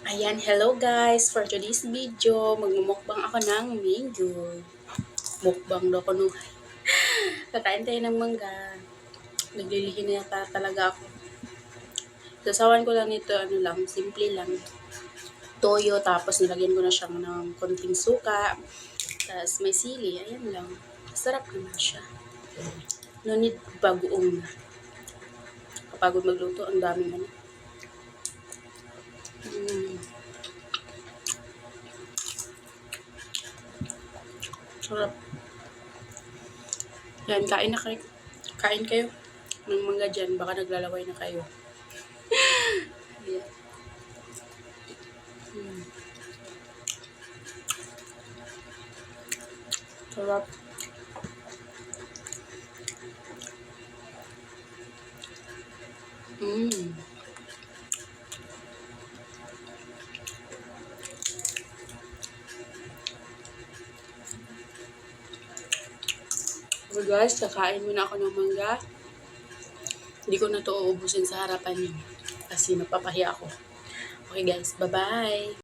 Ayan, hello guys! For today's video, magmumukbang ako ng mango. Mukbang daw ko nung kakain tayo ng mangga. Naglilihi na yata talaga ako. Sasawan ko lang ito, ano lang, simple lang. Toyo, tapos nilagyan ko na siyang ng konting suka. Tapos may sili, ayan lang. Sarap naman siya. No need bagoong na. Kapagod magluto, ang daming ano. Sarap. Yan, kain na kayo. Kain kayo ng mangga dyan. Baka naglalaway na kayo. Ayan. Sarap. So guys, kakain muna ako ng mangga. Hindi ko na to uubusin sa harapan niyo. Kasi napapahiya ako. Okay guys, bye-bye!